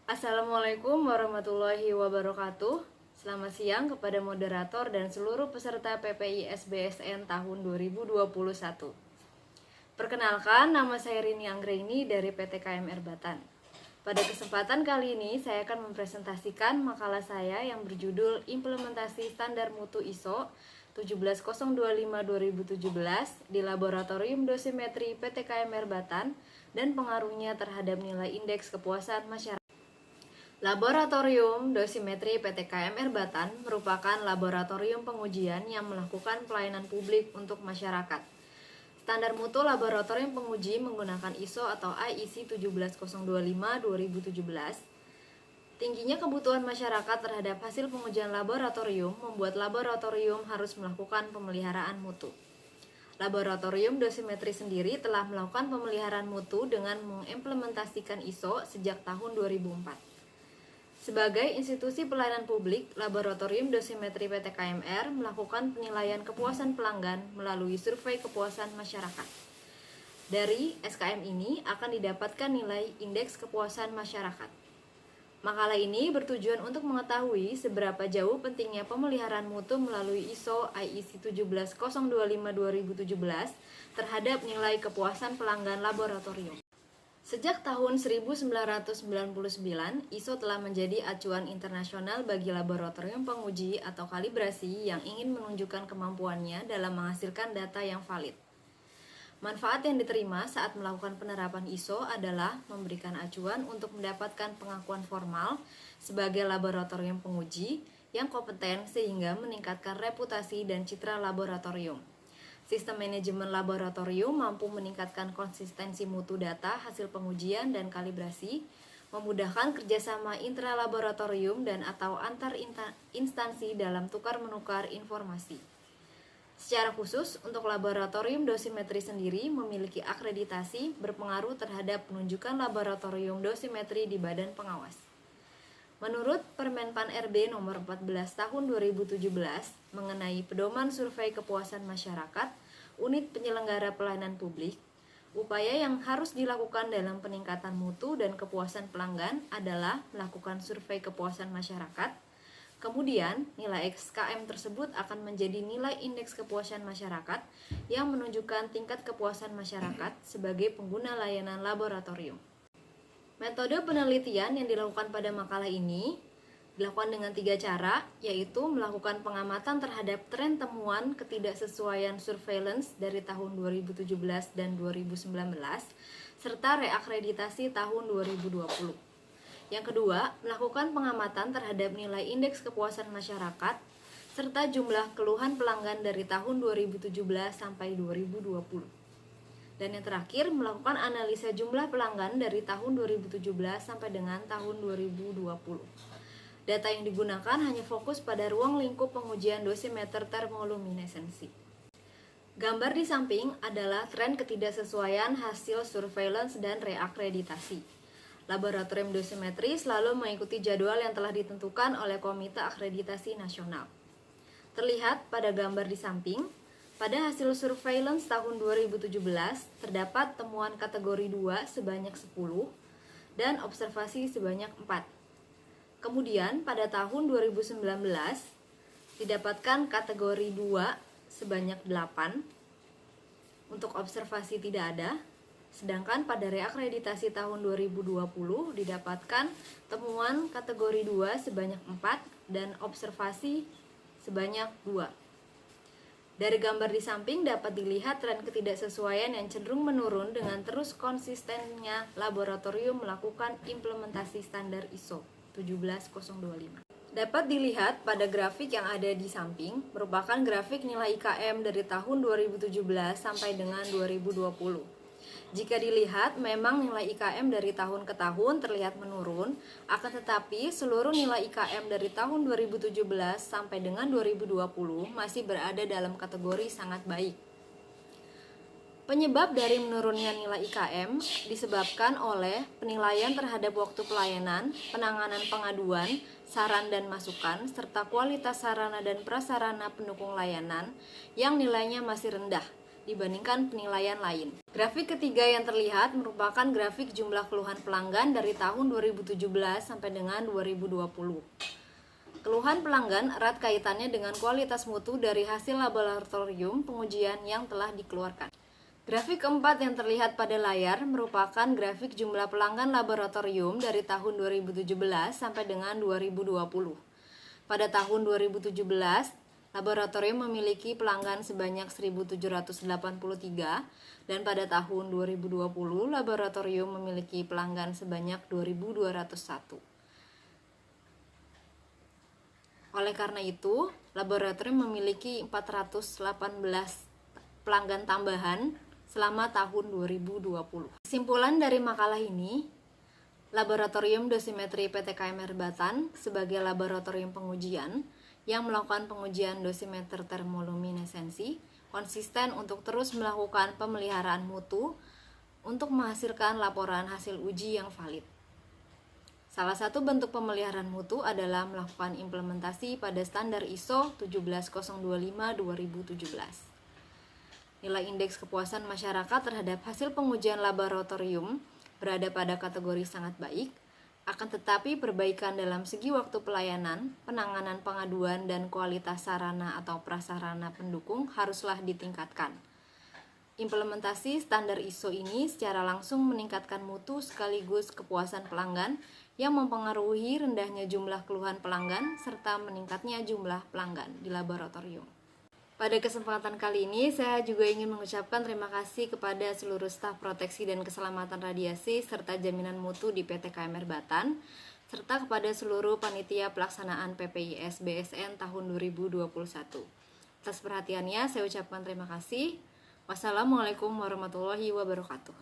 Assalamualaikum warahmatullahi wabarakatuh. Selamat siang kepada moderator dan seluruh peserta PPI SBSN tahun 2021. Perkenalkan, nama saya Rini Anggraini dari PT KMR Batan. Pada kesempatan kali ini, saya akan mempresentasikan makalah saya yang berjudul Implementasi Standar Mutu ISO 17025-2017 di Laboratorium Dosimetri PT KMR Batan dan pengaruhnya terhadap nilai indeks kepuasan masyarakat. Laboratorium Dosimetri PT KMR Batan merupakan laboratorium pengujian yang melakukan pelayanan publik untuk masyarakat. Standar mutu laboratorium penguji menggunakan ISO atau IEC 17025-2017. Tingginya kebutuhan masyarakat terhadap hasil pengujian laboratorium membuat laboratorium harus melakukan pemeliharaan mutu. Laboratorium dosimetri sendiri telah melakukan pemeliharaan mutu dengan mengimplementasikan ISO sejak tahun 2004. Sebagai institusi pelayanan publik, Laboratorium Dosimetri PT KMR melakukan penilaian kepuasan pelanggan melalui survei kepuasan masyarakat. Dari SKM ini akan didapatkan nilai indeks kepuasan masyarakat. Makalah ini bertujuan untuk mengetahui seberapa jauh pentingnya pemeliharaan mutu melalui ISO IEC 17025-2017 terhadap nilai kepuasan pelanggan laboratorium. Sejak tahun 1999, ISO telah menjadi acuan internasional bagi laboratorium penguji atau kalibrasi yang ingin menunjukkan kemampuannya dalam menghasilkan data yang valid. Manfaat yang diterima saat melakukan penerapan ISO adalah memberikan acuan untuk mendapatkan pengakuan formal sebagai laboratorium penguji yang kompeten sehingga meningkatkan reputasi dan citra laboratorium. Sistem manajemen laboratorium mampu meningkatkan konsistensi mutu data hasil pengujian dan kalibrasi, memudahkan kerjasama intralaboratorium dan atau antar instansi dalam tukar-menukar informasi. Secara khusus, untuk laboratorium dosimetri sendiri memiliki akreditasi berpengaruh terhadap penunjukan laboratorium dosimetri di badan pengawas. Menurut Permenpan RB nomor 14 tahun 2017 mengenai pedoman survei kepuasan masyarakat, unit penyelenggara pelayanan publik, upaya yang harus dilakukan dalam peningkatan mutu dan kepuasan pelanggan adalah melakukan survei kepuasan masyarakat. Kemudian, nilai SKM tersebut akan menjadi nilai indeks kepuasan masyarakat yang menunjukkan tingkat kepuasan masyarakat sebagai pengguna layanan laboratorium. Metode penelitian yang dilakukan pada makalah ini dilakukan dengan 3 cara, yaitu melakukan pengamatan terhadap tren temuan ketidaksesuaian surveillance dari tahun 2017 dan 2019, serta reakreditasi tahun 2020. Yang kedua, melakukan pengamatan terhadap nilai indeks kepuasan masyarakat, serta jumlah keluhan pelanggan dari tahun 2017 sampai 2020. Dan yang terakhir, melakukan analisa jumlah pelanggan dari tahun 2017 sampai dengan tahun 2020. Data yang digunakan hanya fokus pada ruang lingkup pengujian dosimeter termoluminesensi. Gambar di samping adalah tren ketidaksesuaian hasil surveillance dan reakreditasi. Laboratorium dosimetri selalu mengikuti jadwal yang telah ditentukan oleh Komite Akreditasi Nasional. Terlihat pada gambar di samping, pada hasil surveillance tahun 2017 terdapat temuan kategori 2 sebanyak 10 dan observasi sebanyak 4. Kemudian pada tahun 2019 didapatkan kategori 2 sebanyak 8, untuk observasi tidak ada, sedangkan pada reakreditasi tahun 2020 didapatkan temuan kategori 2 sebanyak 4 dan observasi sebanyak 2. Dari gambar di samping dapat dilihat tren ketidaksesuaian yang cenderung menurun dengan terus konsistennya laboratorium melakukan implementasi standar ISO 17025. Dapat dilihat pada grafik yang ada di samping, merupakan grafik nilai IKM dari tahun 2017 sampai dengan 2020. Jika dilihat, memang nilai IKM dari tahun ke tahun terlihat menurun, akan tetapi seluruh nilai IKM dari tahun 2017 sampai dengan 2020 masih berada dalam kategori sangat baik. Penyebab dari menurunnya nilai IKM disebabkan oleh penilaian terhadap waktu pelayanan, penanganan pengaduan, saran dan masukan, serta kualitas sarana dan prasarana pendukung layanan yang nilainya masih rendah, dibandingkan penilaian lain. Grafik ketiga yang terlihat merupakan grafik jumlah keluhan pelanggan dari tahun 2017 sampai dengan 2020. Keluhan pelanggan erat kaitannya dengan kualitas mutu dari hasil laboratorium pengujian yang telah dikeluarkan. Grafik keempat yang terlihat pada layar merupakan grafik jumlah pelanggan laboratorium dari tahun 2017 sampai dengan 2020. Pada tahun 2017, laboratorium memiliki pelanggan sebanyak 1.783 dan pada tahun 2020 laboratorium memiliki pelanggan sebanyak 2.201. Oleh karena itu, laboratorium memiliki 418 pelanggan tambahan selama tahun 2020. Kesimpulan dari makalah ini, Laboratorium Dosimetri PT KMR Batan sebagai laboratorium pengujian yang melakukan pengujian dosimeter termoluminesensi konsisten untuk terus melakukan pemeliharaan mutu untuk menghasilkan laporan hasil uji yang valid. Salah satu bentuk pemeliharaan mutu adalah melakukan implementasi pada standar ISO 17025-2017. Nilai indeks kepuasan masyarakat terhadap hasil pengujian laboratorium berada pada kategori sangat baik, akan tetapi perbaikan dalam segi waktu pelayanan, penanganan pengaduan, dan kualitas sarana atau prasarana pendukung haruslah ditingkatkan. Implementasi standar ISO ini secara langsung meningkatkan mutu sekaligus kepuasan pelanggan yang mempengaruhi rendahnya jumlah keluhan pelanggan serta meningkatnya jumlah pelanggan di laboratorium. Pada kesempatan kali ini, saya juga ingin mengucapkan terima kasih kepada seluruh staf proteksi dan keselamatan radiasi serta jaminan mutu di PT KMR Batan, serta kepada seluruh panitia pelaksanaan PPIS BSN tahun 2021. Atas perhatiannya, saya ucapkan terima kasih. Wassalamualaikum warahmatullahi wabarakatuh.